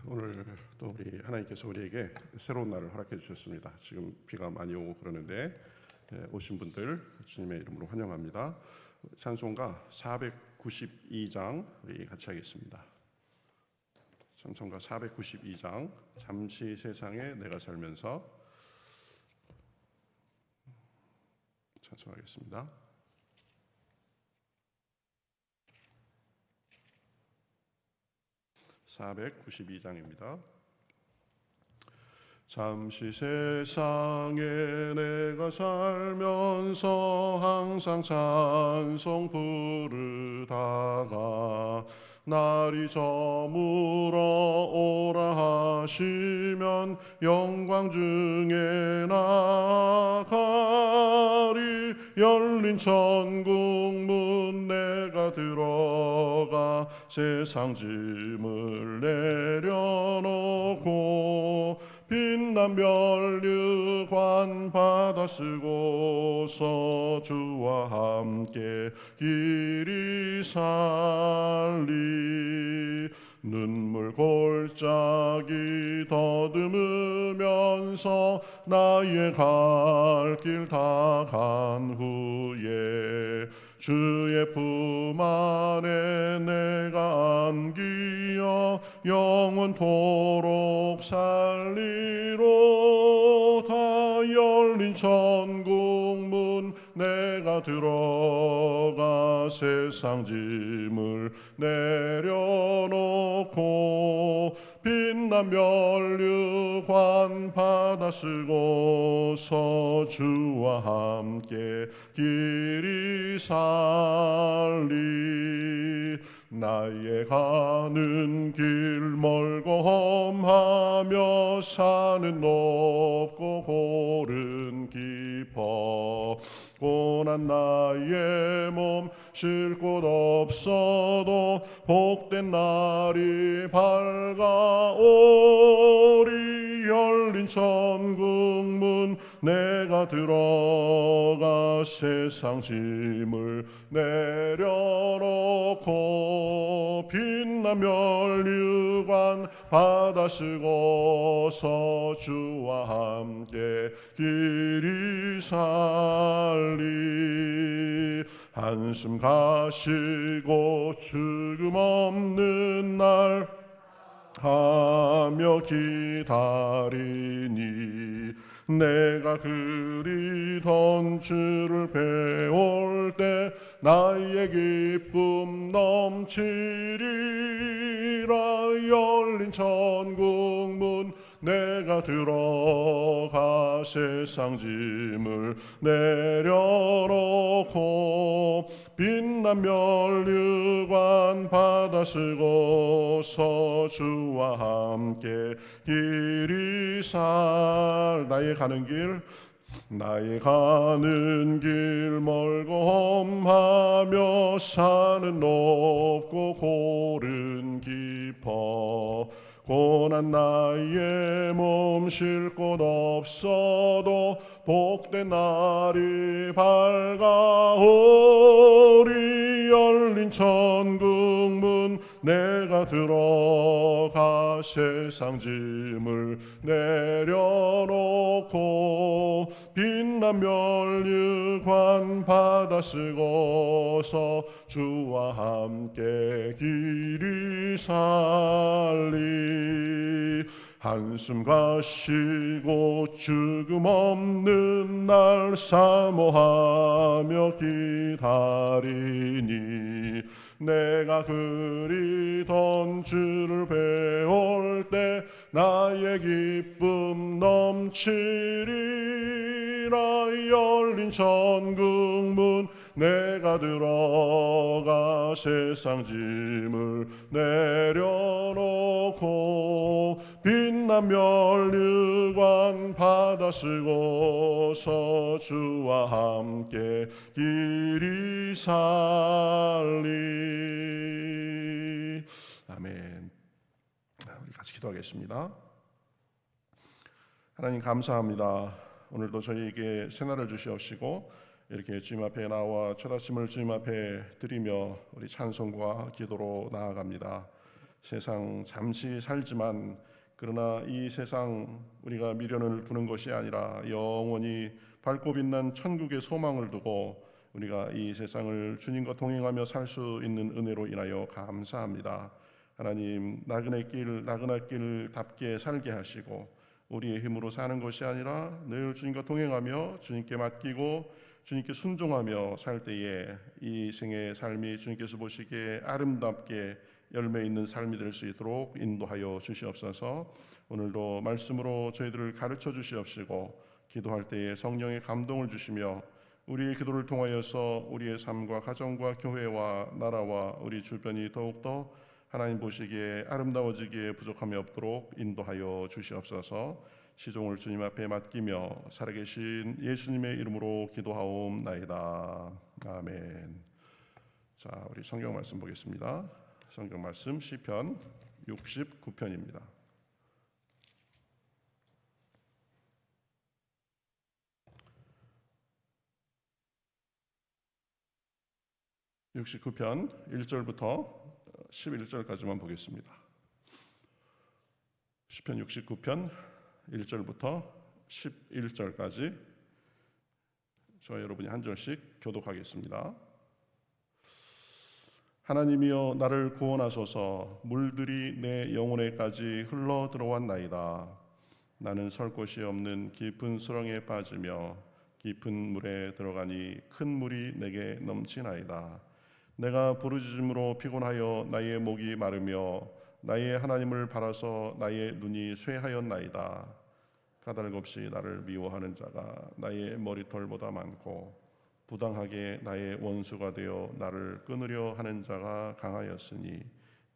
오늘 또 우리 하나님께서 우리에게 새로운 날을 허락해 주셨습니다. 지금 비가 많이 오고 그러는데 오신 분들 주님의 이름으로 환영합니다. 찬송가 492장 우리 같이 하겠습니다. 찬송가 492장 잠시 세상에 내가 살면서 찬송하겠습니다. (492장입니다) 잠시 세상에 내가 살면서 항상 찬송 부르다가 날이 저물어 오라 하시면 영광 중에 나가리. 열린 천국문 내가 들어가 세상 짐을 내려놓고 빛난 면류관 받아 쓰고서 주와 함께 길이 살리. 눈물 골짜기 더듬으면서 나의 갈 길 다 간 후에 주의 품 안에 내가 안기어 영원토록 살리로다. 열린 천국문 내가 들어가 세상 짐을 내려놓고 빛난 면류관 받아 쓰고서 주와 함께 길이 살리. 나의 가는 길 멀고 험하며 산은 높고 골은 깊어 고난 나의 몸 쉴 곳 없어도 복된 날이 밝아오리. 열린 천국문 내가 들어가 세상 짐을 내려놓고 빛난 면류관 받아 쓰고서 주와 함께 길이 살리. 한숨 가시고 죽음 없는 날 하며 기다리니 내가 그리던 주를 배울 때 나의 기쁨 넘치리라. 열린 천국문 내가 들어가 세상 짐을 내려놓고 빛난 면류관 받아 쓰고서 주와 함께 길이 살. 나의 가는 길 멀고 험하며 산은 높고 골은 깊어 고난 나의 몸 쉴 곳 없어도 복된 날이 밝아오리. 열린 천국문 내가 들어가 세상 짐을 내려놓고 빛난 면류관 받아 쓰고서 주와 함께 길이 살리. 한숨 가시고 죽음 없는 날 사모하며 기다리니 내가 그리던 주를 배울 때 나의 기쁨 넘치리라. 열린 천국문 내가 들어가 세상 짐을 내려놓고 빛난 면류관 받아 쓰고서 주와 함께 길이 살리. 아멘. 우리 같이 기도하겠습니다. 하나님 감사합니다. 오늘도 저희에게 새날을 주시옵시고 이렇게 주님 앞에 나와 첫 아침을 주님 앞에 드리며 우리 찬송과 기도로 나아갑니다. 세상 잠시 살지만 그러나 이 세상 우리가 미련을 두는 것이 아니라 영원히 밝고 빛난 천국의 소망을 두고 우리가 이 세상을 주님과 동행하며 살 수 있는 은혜로 인하여 감사합니다. 하나님, 나그네 길답게 살게 하시고 우리의 힘으로 사는 것이 아니라 늘 주님과 동행하며 주님께 맡기고 주님께 순종하며 살 때에 이 생의 삶이 주님께서 보시기에 아름답게 열매 있는 삶이 될 수 있도록 인도하여 주시옵소서. 오늘도 말씀으로 저희들을 가르쳐 주시옵시고 기도할 때에 성령의 감동을 주시며 우리의 기도를 통하여서 우리의 삶과 가정과 교회와 나라와 우리 주변이 더욱더 하나님 보시기에 아름다워지기에 부족함이 없도록 인도하여 주시옵소서. 시종을 주님 앞에 맡기며 살아계신 예수님의 이름으로 기도하옵나이다. 아멘. 자, 우리 성경 말씀 보겠습니다. 성경 말씀 시편 69편입니다. (69편) 1절부터 11절까지만 보겠습니다. 시편 69편 1절부터 11절까지 저와 여러분이 한 절씩 교독하겠습니다. 하나님이여 나를 구원하소서. 물들이 내 영혼에까지 흘러 들어왔나이다. 나는 설 곳이 없는 깊은 수렁에 빠지며 깊은 물에 들어가니 큰 물이 내게 넘치나이다. 내가 부르짖음으로 피곤하여 나의 목이 마르며 나의 하나님을 바라서 나의 눈이 쇠하였나이다. 까닭없이 나를 미워하는 자가 나의 머리털보다 많고 부당하게 나의 원수가 되어 나를 끊으려 하는 자가 강하였으니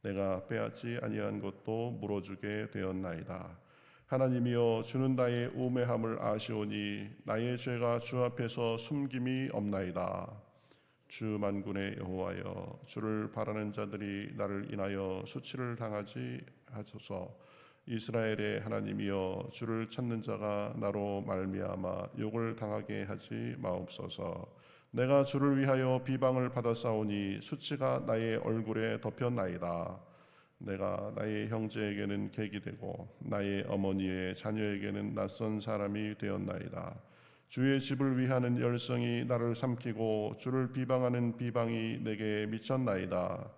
내가 빼앗지 아니한 것도 물어주게 되었나이다. 하나님이여 주는 나의 우매함을 아시오니 나의 죄가 주 앞에서 숨김이 없나이다. 주 만군의 여호와여 주를 바라는 자들이 나를 인하여 수치를 당하지 하소서. 이스라엘의 하나님이여 주를 찾는 자가 나로 말미암아 욕을 당하게 하지 마옵소서. 내가 주를 위하여 비방을 받았사오니 수치가 나의 얼굴에 덮였나이다. 내가 나의 형제에게는 객이 되고 나의 어머니의 자녀에게는 낯선 사람이 되었나이다. 주의 집을 위하는 열성이 나를 삼키고 주를 비방하는 비방이 내게 미쳤나이다.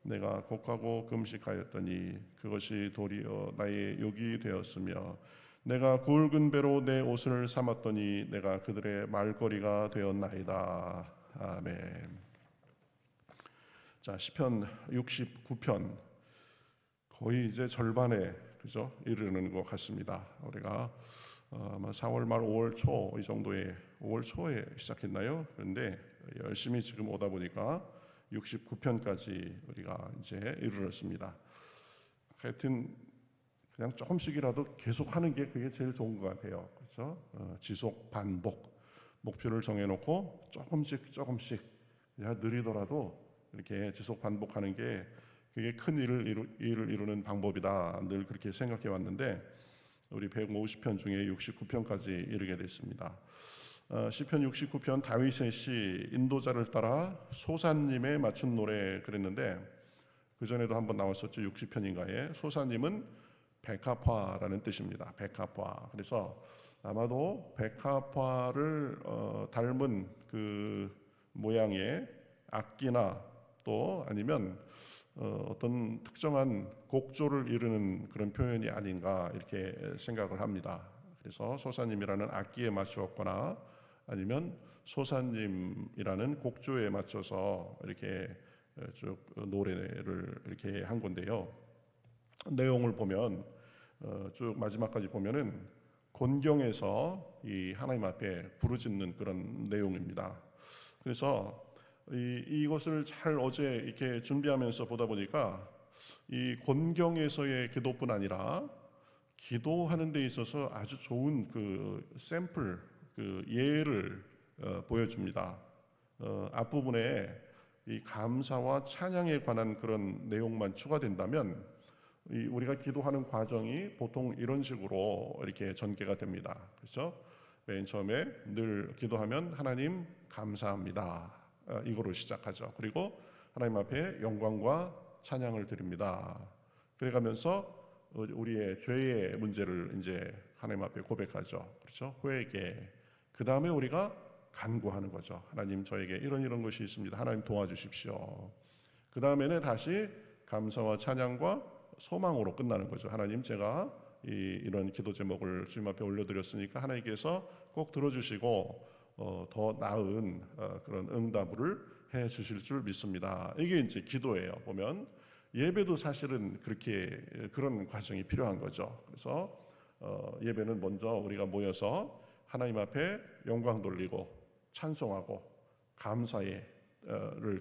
내가 곡하고 금식하였더니 그것이 도리어 나의 욕이 되었으며 내가 굵은 배로 내 옷을 삼았더니 내가 그들의 말거리가 되었나이다. 아멘. 자, 시편 69편 거의 이제 절반에 그죠? 이르는 것 같습니다. 우리가 아마 4월 말 5월 초 이 정도에 5월 초에 시작했나요? 그런데 열심히 지금 오다 보니까 69편까지 우리가 이제 이르렀습니다. 하여튼 그냥 조금씩이라도 계속 하는 게 그게 제일 좋은 것 같아요. 그렇죠? 지속 반복 목표를 정해놓고 조금씩 그냥 느리더라도 이렇게 지속 반복하는 게 그게 큰 일을 이루는 방법이다. 늘 그렇게 생각해 왔는데 우리 150편 중에 69편까지 이르게 됐습니다. 시편 69편 다윗의 시 인도자를 따라 소사님에 맞춘 노래 그랬는데 그 전에도 한번 나왔었죠. 60편인가에 소사님은 백합화라는 뜻입니다. 백합화. 그래서 아마도 백합화를 닮은 그 모양의 악기나 또 아니면 어떤 특정한 곡조를 이루는 그런 표현이 아닌가 이렇게 생각을 합니다. 그래서 소사님이라는 악기에 맞추었거나 아니면 소사님이라는 곡조에 맞춰서 이렇게 쭉 노래를 이렇게 한 건데요. 내용을 보면 쭉 마지막까지 보면은 곤경에서 이 하나님 앞에 부르짖는 그런 내용입니다. 그래서 이것을 잘 어제 이렇게 준비하면서 보다 보니까 이 곤경에서의 기도뿐 아니라 기도하는 데 있어서 아주 좋은 그 샘플, 그 예를 보여줍니다. 앞부분에 이 감사와 찬양에 관한 그런 내용만 추가된다면 우리가 기도하는 과정이 보통 이런 식으로 이렇게 전개가 됩니다. 그렇죠? 맨 처음에 늘 기도하면 하나님 감사합니다. 이거로 시작하죠. 그리고 하나님 앞에 영광과 찬양을 드립니다. 그래가면서 우리의 죄의 문제를 이제 하나님 앞에 고백하죠. 그렇죠? 회개. 그 다음에 우리가 간구하는 거죠. 하나님, 저에게 이런 것이 있습니다. 하나님 도와주십시오. 그 다음에는 다시 감사와 찬양과 소망으로 끝나는 거죠. 하나님, 제가 이런 기도 제목을 주님 앞에 올려드렸으니까 하나님께서 꼭 들어주시고 더 나은 그런 응답을 해 주실 줄 믿습니다. 이게 이제 기도예요. 보면 예배도 사실은 그런 과정이 필요한 거죠. 그래서 예배는 먼저 우리가 모여서 하나님 앞에 영광 돌리고 찬송하고 감사를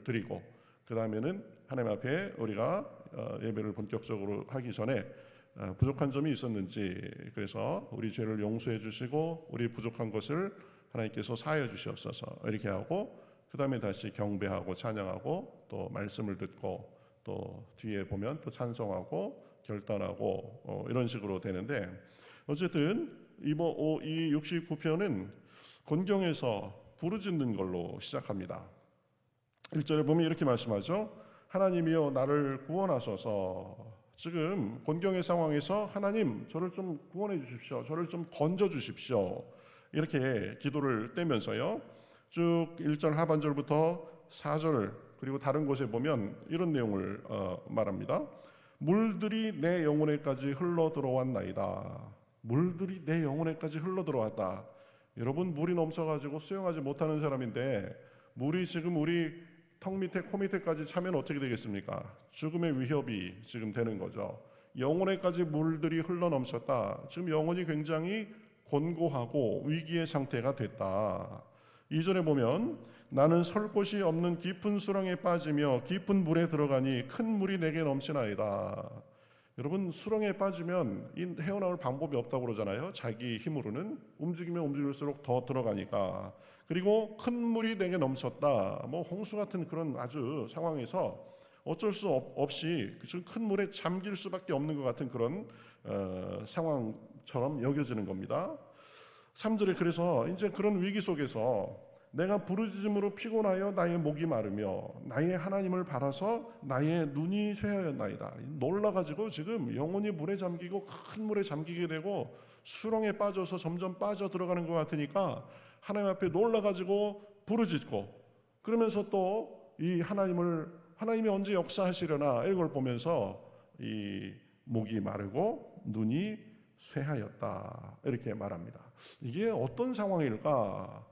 드리고, 그 다음에는 하나님 앞에 우리가 예배를 본격적으로 하기 전에 부족한 점이 있었는지, 그래서 우리 죄를 용서해 주시고 우리 부족한 것을 하나님께서 사하여 주시옵소서 이렇게 하고, 그 다음에 다시 경배하고 찬양하고 또 말씀을 듣고 또 뒤에 보면 또 찬송하고 결단하고 이런 식으로 되는데, 어쨌든 이 69편은 곤경에서 부르짖는 걸로 시작합니다. 1절에 보면 이렇게 말씀하죠. 하나님이여 나를 구원하소서. 지금 곤경의 상황에서 하나님, 저를 좀 구원해 주십시오. 저를 좀 건져 주십시오. 이렇게 기도를 떼면서요, 쭉 1절 하반절부터 4절 그리고 다른 곳에 보면 이런 내용을 말합니다. 물들이 내 영혼에까지 흘러 들어왔나이다. 물들이 내 영혼에까지 흘러 들어왔다. 여러분, 물이 넘쳐가지고 수영하지 못하는 사람인데 물이 지금 우리 턱 밑에 코 밑에까지 차면 어떻게 되겠습니까? 죽음의 위협이 지금 되는 거죠. 영혼에까지 물들이 흘러 넘쳤다. 지금 영혼이 굉장히 곤고하고 위기의 상태가 됐다. 2절에 보면 나는 설 곳이 없는 깊은 수렁에 빠지며 깊은 물에 들어가니 큰 물이 내게 넘치나이다. 여러분, 수렁에 빠지면 헤어나올 방법이 없다고 그러잖아요. 자기 힘으로는 움직이면 움직일수록 더 들어가니까. 그리고 큰 물이 내게 넘쳤다. 홍수 같은 그런 아주 상황에서 어쩔 수 없이 큰 물에 잠길 수밖에 없는 것 같은 그런 상황처럼 여겨지는 겁니다. 3절에 그래서 이제 그런 위기 속에서 내가 부르짖음으로 피곤하여 나의 목이 마르며 나의 하나님을 바라서 나의 눈이 쇠하였나이다. 놀라가지고 지금 영혼이 물에 잠기고 큰 물에 잠기게 되고 수렁에 빠져서 점점 빠져 들어가는 것 같으니까 하나님 앞에 놀라가지고 부르짖고, 그러면서 또 이 하나님이 언제 역사하시려나 이걸 보면서 이 목이 마르고 눈이 쇠하였다 이렇게 말합니다. 이게 어떤 상황일까?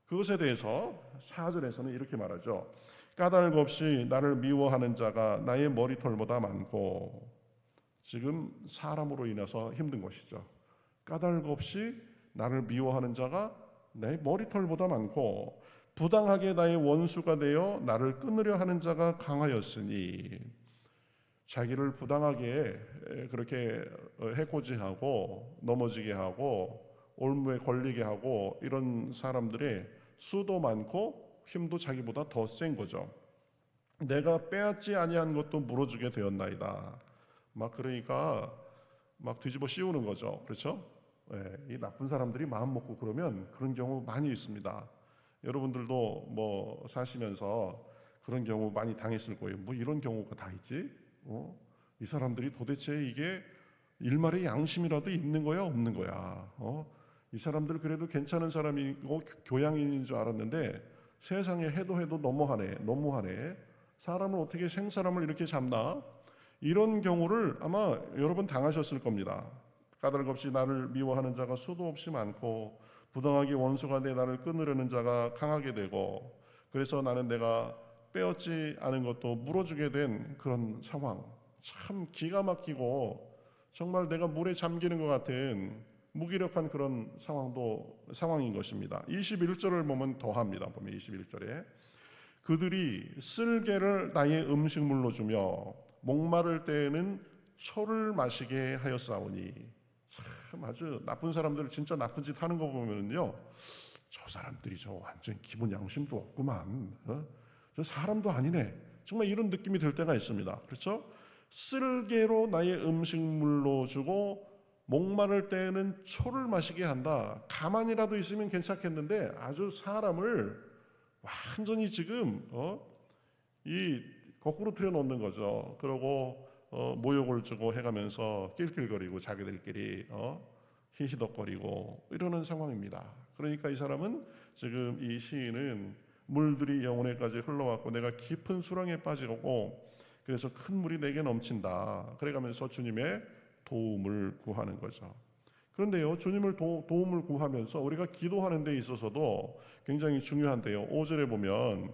그것에 대해서 4절에서는 이렇게 말하죠. 까닭 없이 나를 미워하는 자가 나의 머리털보다 많고, 지금 사람으로 인해서 힘든 것이죠. 까닭 없이 나를 미워하는 자가 내 머리털보다 많고 부당하게 나의 원수가 되어 나를 끊으려 하는 자가 강하였으니, 자기를 부당하게 그렇게 해코지하고 넘어지게 하고 올무에 걸리게 하고 이런 사람들의 수도 많고 힘도 자기보다 더 센 거죠. 내가 빼앗지 아니한 것도 물어주게 되었나이다. 그러니까 뒤집어 씌우는 거죠. 그렇죠? 이 나쁜 사람들이 마음 먹고 그러면 그런 경우 많이 있습니다. 여러분들도 사시면서 그런 경우 많이 당했을 거예요. 이런 경우가 다 있지? 이 사람들이 도대체 이게 일말의 양심이라도 있는 거야, 없는 거야? 이 사람들 그래도 괜찮은 사람이고 교양인인 줄 알았는데 세상에 해도 너무하네. 사람을 어떻게 생사람을 이렇게 잡나? 이런 경우를 아마 여러분 당하셨을 겁니다. 까닭 없이 나를 미워하는 자가 수도 없이 많고 부당하게 원수가 돼 나를 끊으려는 자가 강하게 되고, 그래서 나는 내가 빼앗지 않은 것도 물어주게 된 그런 상황. 참 기가 막히고 정말 내가 물에 잠기는 것 같은 무기력한 그런 상황인 것입니다. 21절을 보면 더합니다. 보면 21절에 그들이 쓸개를 나의 음식물로 주며 목마를 때에는 초를 마시게 하였사오니. 참 아주 나쁜 사람들 진짜 나쁜 짓 하는 거 보면요, 저 사람들이 저 완전 기본 양심도 없구만. 저 사람도 아니네. 정말 이런 느낌이 들 때가 있습니다. 그렇죠? 쓸개로 나의 음식물로 주고 목마를 때에는 초를 마시게 한다. 가만히라도 있으면 괜찮겠는데 아주 사람을 완전히 지금 이 거꾸로 틀어 놓는 거죠. 그러고 모욕을 주고 해가면서 낄낄거리고 자기들끼리 히히덕거리고 이러는 상황입니다. 그러니까 이 사람은 지금 이 시인은 물들이 영혼에까지 흘러왔고 내가 깊은 수렁에 빠지고 그래서 큰 물이 내게 넘친다. 그래가면서 주님의 도움을 구하는 거죠. 그런데요, 주님을 도움을 구하면서 우리가 기도하는 데 있어서도 굉장히 중요한데요. 5절에 보면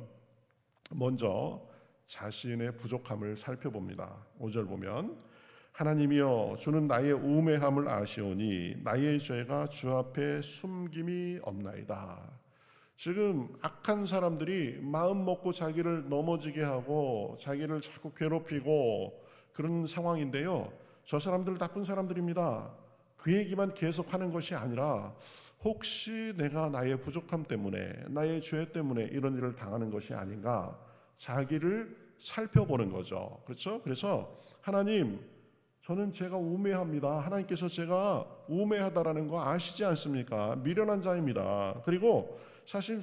먼저 자신의 부족함을 살펴봅니다. 5절 보면 하나님이여 주는 나의 우매함을 아시오니 나의 죄가 주 앞에 숨김이 없나이다. 지금 악한 사람들이 마음 먹고 자기를 넘어지게 하고 자기를 자꾸 괴롭히고 그런 상황인데요, 저 사람들 나쁜 사람들입니다. 그 얘기만 계속하는 것이 아니라 혹시 내가 나의 부족함 때문에 나의 죄 때문에 이런 일을 당하는 것이 아닌가 자기를 살펴보는 거죠. 그렇죠? 그래서 하나님, 저는 제가 우매합니다. 하나님께서 제가 우매하다라는 거 아시지 않습니까? 미련한 자입니다. 그리고 사실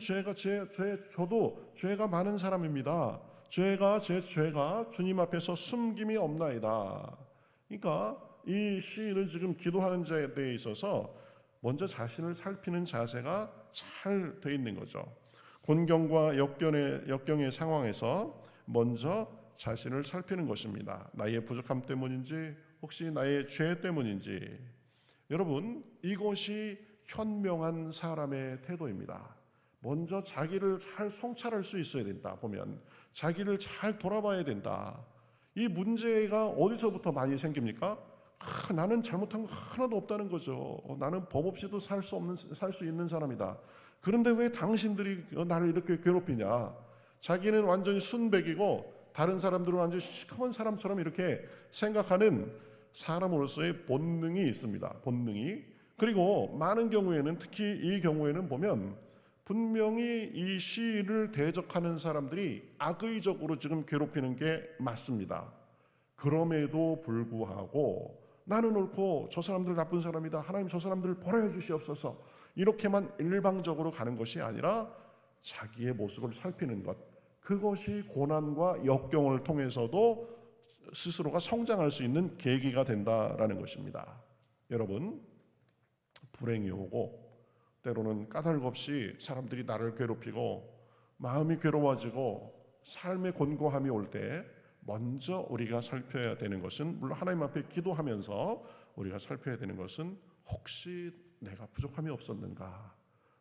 저도 죄가 많은 사람입니다. 제 죄가 주님 앞에서 숨김이 없나이다. 그러니까 이 시인은 지금 기도하는 자에 대해 있어서 먼저 자신을 살피는 자세가 잘 돼 있는 거죠. 곤경과 역경의 상황에서 먼저 자신을 살피는 것입니다. 나의 부족함 때문인지 혹시 나의 죄 때문인지. 여러분, 이것이 현명한 사람의 태도입니다. 먼저 자기를 잘 성찰할 수 있어야 된다. 보면 자기를 잘 돌아봐야 된다. 이 문제가 어디서부터 많이 생깁니까? 나는 잘못한 거 하나도 없다는 거죠. 나는 법 없이도 살 수 있는 사람이다. 그런데 왜 당신들이 나를 이렇게 괴롭히냐? 자기는 완전히 순백이고 다른 사람들은 완전히 시커먼 사람처럼 이렇게 생각하는 사람으로서의 본능이 있습니다. 본능이. 그리고 많은 경우에는, 특히 이 경우에는 보면 분명히 이 시를 대적하는 사람들이 악의적으로 지금 괴롭히는 게 맞습니다. 그럼에도 불구하고 나는 옳고 저 사람들 나쁜 사람이다. 하나님 저 사람들을 벌하여 주시옵소서. 이렇게만 일방적으로 가는 것이 아니라 자기의 모습을 살피는 것. 그것이 고난과 역경을 통해서도 스스로가 성장할 수 있는 계기가 된다라는 것입니다. 여러분, 불행이 오고 때로는 까닭없이 사람들이 나를 괴롭히고 마음이 괴로워지고 삶의 곤고함이 올 때 먼저 우리가 살펴야 되는 것은, 물론 하나님 앞에 기도하면서 우리가 살펴야 되는 것은 혹시 내가 부족함이 없었는가,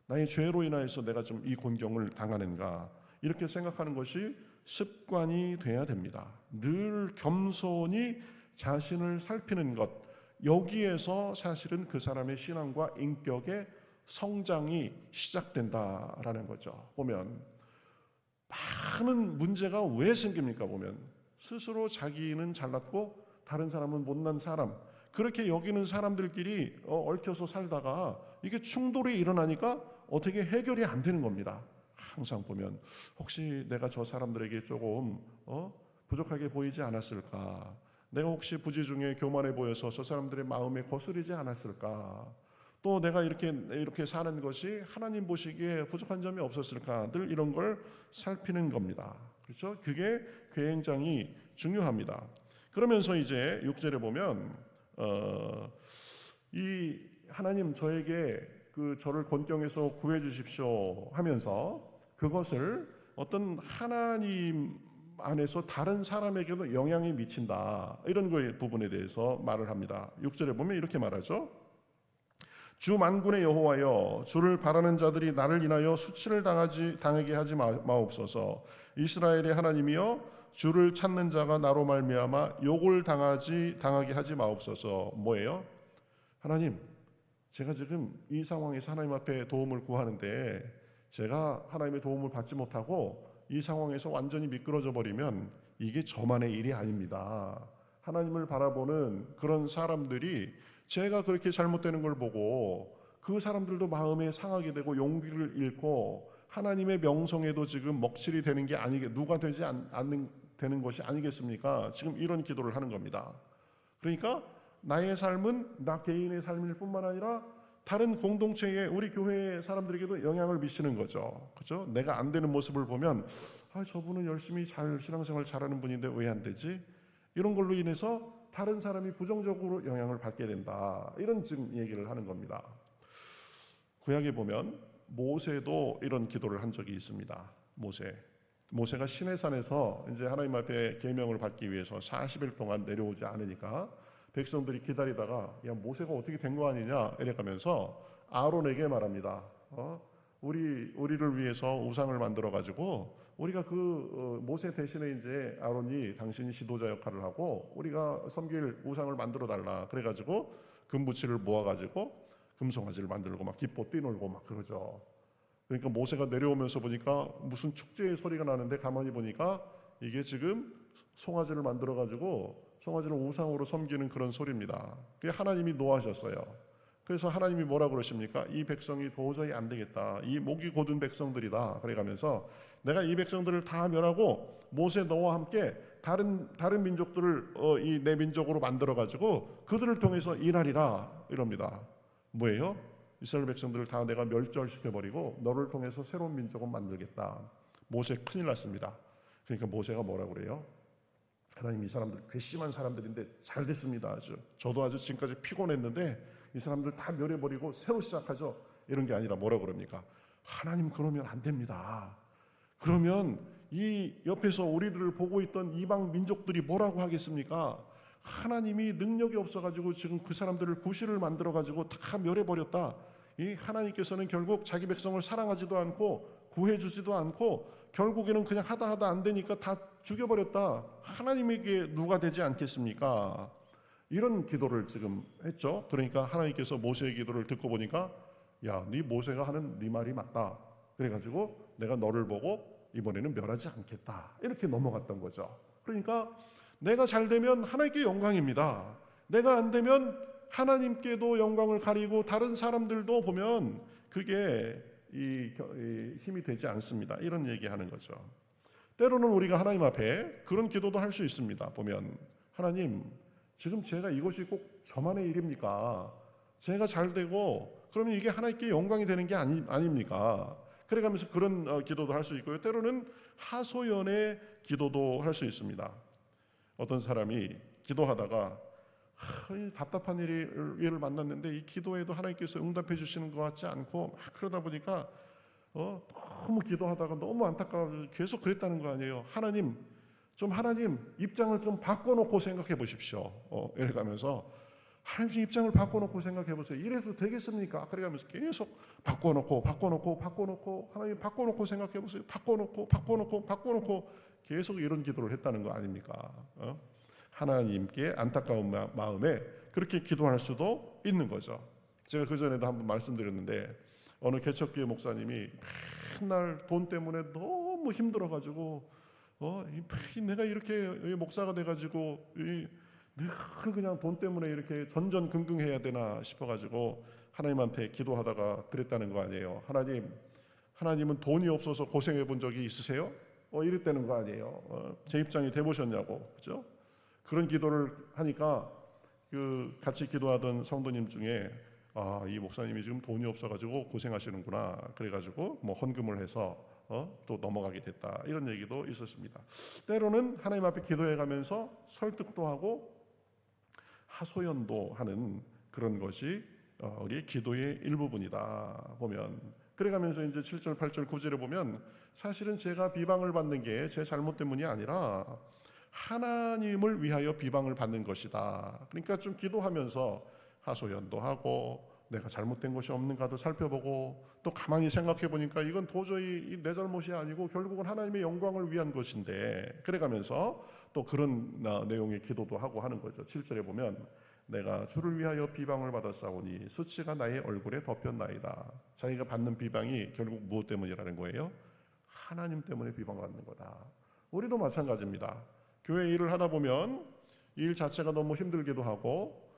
나의 죄로 인하여서 내가 좀 이 곤경을 당하는가, 이렇게 생각하는 것이 습관이 돼야 됩니다. 늘 겸손히 자신을 살피는 것, 여기에서 사실은 그 사람의 신앙과 인격의 성장이 시작된다라는 거죠. 보면 많은 문제가 왜 생깁니까? 보면 스스로 자기는 잘났고 다른 사람은 못난 사람, 그렇게 여기는 사람들끼리 얽혀서 살다가 이게 충돌이 일어나니까 어떻게 해결이 안 되는 겁니다. 항상 보면 혹시 내가 저 사람들에게 조금 부족하게 보이지 않았을까, 내가 혹시 부지 중에 교만해 보여서 저 사람들의 마음에 거스르지 않았을까, 또 내가 이렇게 사는 것이 하나님 보시기에 부족한 점이 없었을까, 늘 이런 걸 살피는 겁니다. 그렇죠? 그게 굉장히 중요합니다. 그러면서 이제 6절에 보면 이 하나님 저에게 저를 곤경에서 구해 주십시오 하면서 그것을 어떤 하나님 안에서 다른 사람에게도 영향이 미친다, 이런 부분에 대해서 말을 합니다. 6절에 보면 이렇게 말하죠. 주 만군의 여호와여, 주를 바라는 자들이 나를 인하여 수치를 당하게 하지 마옵소서. 이스라엘의 하나님이여, 주를 찾는 자가 나로 말미암아 욕을 당하게 하지 마옵소서. 뭐예요? 하나님, 제가 지금 이 상황에서 하나님 앞에 도움을 구하는데 제가 하나님의 도움을 받지 못하고 이 상황에서 완전히 미끄러져 버리면 이게 저만의 일이 아닙니다. 하나님을 바라보는 그런 사람들이 제가 그렇게 잘못되는 걸 보고 그 사람들도 마음에 상하게 되고 용기를 잃고 하나님의 명성에도 지금 먹칠이 되는 게 누가 되지 않는 되는 것이 아니겠습니까? 지금 이런 기도를 하는 겁니다. 그러니까 나의 삶은 나 개인의 삶일 뿐만 아니라 다른 공동체의 우리 교회 사람들에게도 영향을 미치는 거죠. 그렇죠? 내가 안 되는 모습을 보면 저분은 열심히 잘 신앙생활 잘하는 분인데 왜 안 되지? 이런 걸로 인해서 다른 사람이 부정적으로 영향을 받게 된다. 이런 지금 얘기를 하는 겁니다. 구약에 보면 모세도 이런 기도를 한 적이 있습니다. 모세가 시내산에서 이제 하나님 앞에 계명을 받기 위해서 40일 동안 내려오지 않으니까 백성들이 기다리다가 야 모세가 어떻게 된 거 아니냐 이래가면서 아론에게 말합니다. 우리를 위해서 우상을 만들어 가지고 우리가 모세 대신에 이제 아론이 당신이 지도자 역할을 하고 우리가 섬길 우상을 만들어 달라. 그래가지고 금부치를 모아가지고 금송아지를 만들고 막 기뻐 뛰놀고 막 그러죠. 그러니까 모세가 내려오면서 보니까 무슨 축제의 소리가 나는데 가만히 보니까 이게 지금 송아지를 만들어 가지고 송아지를 우상으로 섬기는 그런 소리입니다. 그게 하나님이 노하셨어요. 그래서 하나님이 뭐라 그러십니까? 이 백성이 도저히 안 되겠다. 이 목이 곧은 백성들이다. 그래가면서 내가 이 백성들을 다 멸하고 모세 너와 함께 다른 민족들을 이 내 민족으로 만들어 가지고 그들을 통해서 일하리라 이럽니다. 뭐예요? 이스라엘 백성들을 다 내가 멸절시켜버리고 너를 통해서 새로운 민족을 만들겠다. 모세 큰일 났습니다. 그러니까 모세가 뭐라 그래요? 하나님 이 사람들 괘씸한 사람들인데 잘 됐습니다. 저도 아주 지금까지 피곤했는데 이 사람들 다 멸해버리고 새로 시작하죠. 이런 게 아니라 뭐라 그럽니까? 하나님 그러면 안 됩니다. 그러면 이 옆에서 우리들을 보고 있던 이방 민족들이 뭐라고 하겠습니까? 하나님이 능력이 없어가지고 지금 그 사람들을 구실을 만들어가지고 다 멸해버렸다. 이 하나님께서는 결국 자기 백성을 사랑하지도 않고 구해주지도 않고 결국에는 그냥 하다 안 되니까 다 죽여버렸다. 하나님에게 누가 되지 않겠습니까? 이런 기도를 지금 했죠. 그러니까 하나님께서 모세의 기도를 듣고 보니까 야, 네 모세가 하는 네 말이 맞다. 그래가지고 내가 너를 보고 이번에는 멸하지 않겠다. 이렇게 넘어갔던 거죠. 그러니까 내가 잘 되면 하나님께 영광입니다. 내가 안 되면 하나님께도 영광을 가리고 다른 사람들도 보면 그게 힘이 되지 않습니다. 이런 얘기하는 거죠. 때로는 우리가 하나님 앞에 그런 기도도 할 수 있습니다. 보면 하나님 지금 제가 이것이 꼭 저만의 일입니까? 제가 잘 되고 그러면 이게 하나님께 영광이 되는 게 아닙니까? 그래가면서 그런 기도도 할 수 있고요. 때로는 하소연의 기도도 할 수 있습니다. 어떤 사람이 기도하다가 답답한 일을 만났는데 이 기도에도 하나님께서 응답해 주시는 것 같지 않고 막 그러다 보니까 너무 기도하다가 너무 안타까워서 계속 그랬다는 거 아니에요. 하나님 입장을 좀 바꿔놓고 생각해 보십시오. 이래가면서 하나님 입장을 바꿔놓고 생각해 보세요. 이래서 되겠습니까? 그래가면서 계속 바꿔놓고 하나님 바꿔놓고 생각해 보세요. 바꿔놓고 계속 이런 기도를 했다는 거 아닙니까? 하나님께 안타까운 마음에 그렇게 기도할 수도 있는 거죠. 제가 그 전에도 한번 말씀드렸는데 어느 개척교회 목사님이 맨날 돈 때문에 너무 힘들어가지고 내가 이렇게 목사가 돼가지고 늘 그냥 돈 때문에 이렇게 전전긍긍해야 되나 싶어가지고 하나님한테 기도하다가 그랬다는 거 아니에요. 하나님은 돈이 없어서 고생해 본 적이 있으세요? 이랬다는 거 아니에요. 제 입장이 돼보셨냐고, 그죠? 그런 기도를 하니까 같이 기도하던 성도님 중에 이 목사님이 지금 돈이 없어가지고 고생하시는구나. 그래가지고 뭐 헌금을 해서 또 넘어가게 됐다. 이런 얘기도 있었습니다. 때로는 하나님 앞에 기도해가면서 설득도 하고 하소연도 하는 그런 것이 우리의 기도의 일부분이다. 보면 그래가면서 이제 7절, 8절, 9절에 보면 사실은 제가 비방을 받는 게 제 잘못 때문이 아니라 하나님을 위하여 비방을 받는 것이다. 그러니까 좀 기도하면서 하소연도 하고 내가 잘못된 것이 없는가도 살펴보고 또 가만히 생각해 보니까 이건 도저히 내 잘못이 아니고 결국은 하나님의 영광을 위한 것인데 그래가면서 또 그런 내용의 기도도 하고 하는 거죠. 7절에 보면 내가 주를 위하여 비방을 받았사오니 수치가 나의 얼굴에 덮였나이다. 자기가 받는 비방이 결국 무엇 때문이라는 거예요? 하나님 때문에 비방받는 거다. 우리도 마찬가지입니다. 교회 일을 하다 보면 일 자체가 너무 힘들기도 하고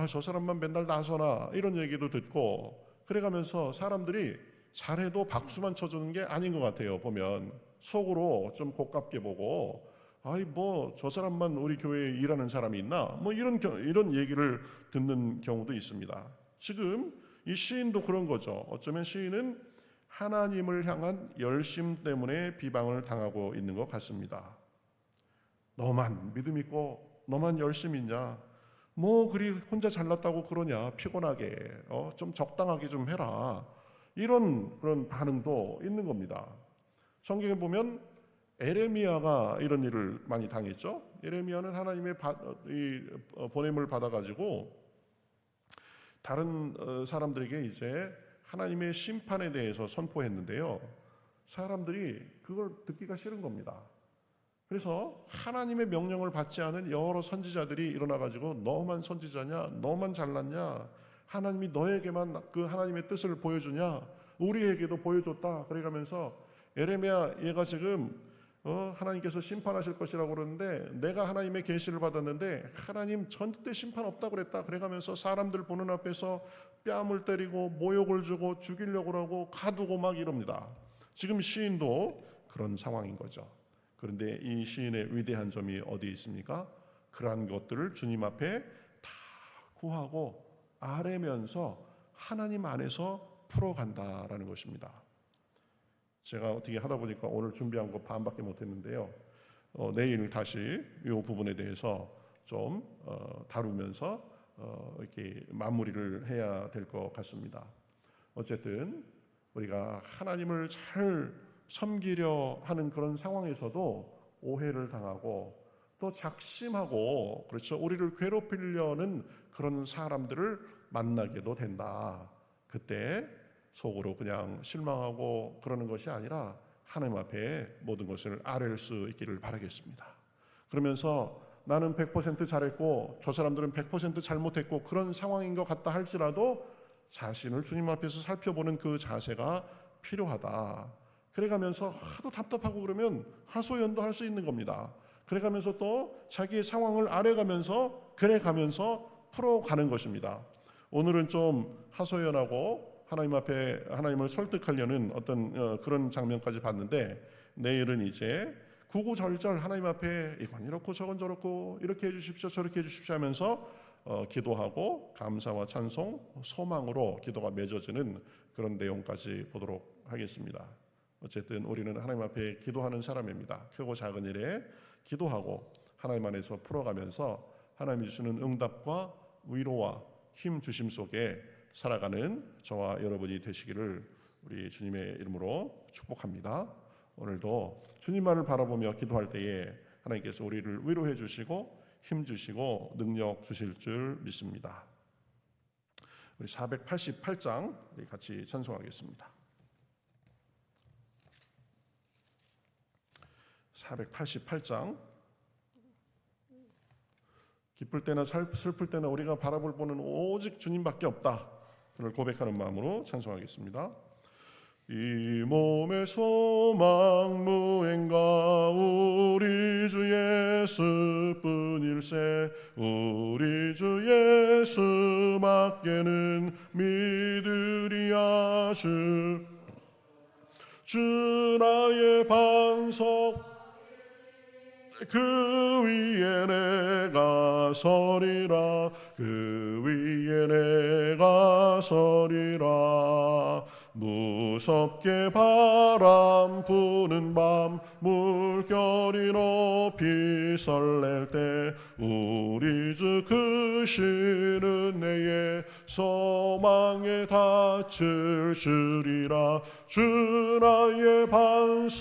저 사람만 맨날 나서나 이런 얘기도 듣고 그래가면서 사람들이 잘해도 박수만 쳐주는 게 아닌 것 같아요. 보면 속으로 좀 고깝게 보고 저 사람만 우리 교회에 일하는 사람이 있나? 이런 얘기를 듣는 경우도 있습니다. 지금 이 시인도 그런 거죠. 어쩌면 시인은 하나님을 향한 열심 때문에 비방을 당하고 있는 것 같습니다. 너만 믿음 있고 너만 열심히 있냐? 뭐 그리 혼자 잘났다고 그러냐? 피곤하게 좀 적당하게 좀 해라. 이런 그런 반응도 있는 겁니다. 성경에 보면 에레미야가 이런 일을 많이 당했죠. 에레미야는 하나님의 보냄을 받아가지고 다른 사람들에게 이제 하나님의 심판에 대해서 선포했는데요. 사람들이 그걸 듣기가 싫은 겁니다. 그래서 하나님의 명령을 받지 않은 여러 선지자들이 일어나가지고 너만 선지자냐? 너만 잘났냐? 하나님이 너에게만 그 하나님의 뜻을 보여주냐? 우리에게도 보여줬다. 그래가면서 에레미야 얘가 지금 하나님께서 심판하실 것이라고 그러는데 내가 하나님의 계시를 받았는데 하나님 절대 심판 없다고 그랬다. 그래가면서 사람들 보는 앞에서 뺨을 때리고 모욕을 주고 죽이려고 하고 가두고 막 이럽니다. 지금 시인도 그런 상황인 거죠. 그런데 이 시인의 위대한 점이 어디에 있습니까? 그러한 것들을 주님 앞에 다 구하고 아뢰면서 하나님 안에서 풀어간다라는 것입니다. 제가 어떻게 하다 보니까 오늘 준비한 거 반밖에 못했는데요. 내일 다시 이 부분에 대해서 좀 다루면서 이렇게 마무리를 해야 될 것 같습니다. 어쨌든 우리가 하나님을 잘 섬기려 하는 그런 상황에서도 오해를 당하고 또 작심하고 그렇죠. 우리를 괴롭히려는 그런 사람들을 만나게도 된다. 그때 속으로 그냥 실망하고 그러는 것이 아니라 하나님 앞에 모든 것을 아뢰 수 있기를 바라겠습니다. 그러면서 나는 100% 잘했고 저 사람들은 100% 잘못했고 그런 상황인 것 같다 할지라도 자신을 주님 앞에서 살펴보는 그 자세가 필요하다. 그래가면서 하도 답답하고 그러면 하소연도 할 수 있는 겁니다. 그래가면서 또 자기의 상황을 아뢰가면서 그래가면서 풀어가는 것입니다. 오늘은 좀 하소연하고 하나님 앞에 하나님을 설득하려는 어떤 그런 장면까지 봤는데 내일은 이제 구구절절 하나님 앞에 이건 이렇고 저건 저렇고 이렇게 해주십시오 저렇게 해주십시오 하면서 기도하고 감사와 찬송 소망으로 기도가 맺어지는 그런 내용까지 보도록 하겠습니다. 어쨌든 우리는 하나님 앞에 기도하는 사람입니다. 크고 작은 일에 기도하고 하나님 안에서 풀어가면서 하나님이 주시는 응답과 위로와 힘 주심 속에 살아가는 저와 여러분이 되시기를 우리 주님의 이름으로 축복합니다. 오늘도 주님만을 바라보며 기도할 때에 하나님께서 우리를 위로해 주시고 힘 주시고 능력 주실 줄 믿습니다. 우리 488장 같이 찬송하겠습니다. 488장. 기쁠 때나 슬플 때나 우리가 바라볼 분은 오직 주님밖에 없다. 그를 고백하는 마음으로 찬송하겠습니다. 이 몸의 소망 무행가 우리 주 예수뿐일세. 우리 주 예수밖에는 믿으리야. 주 나의 반석 그 위에 내가 서리라. 그 위에 내가 서리라. 무섭게 바람 부는 밤 물결이 높이 설렐 때 우리 주 크신 은혜에 소망에 닿을 줄이라. 주 나의 반석이시니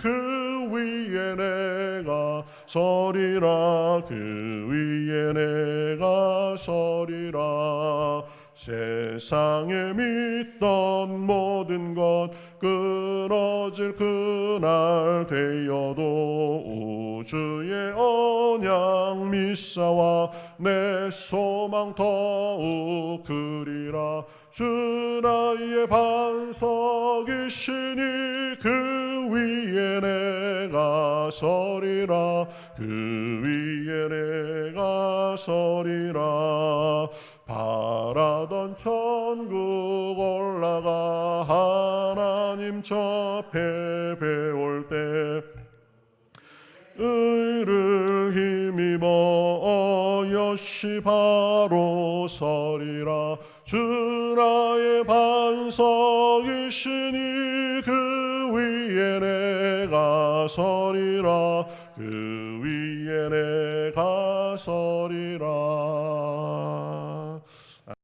그 위에 내가 서리라. 그 위에 내가 서리라. 세상에 믿던 모든 것 끊어질 그날 되어도 우주의 언약 믿사와 내 소망 더욱 크리라. 주 나의 반석이시니 그 위에 내가 서리라. 그 위에 내가 서리라. 바라던 천국 올라가 하나님 저 배울 때 의를 힘입어 여시 바로 서리라. 주 나의 반석이시니 그 위에 내가 서리라. 그 위에 내가 서리라.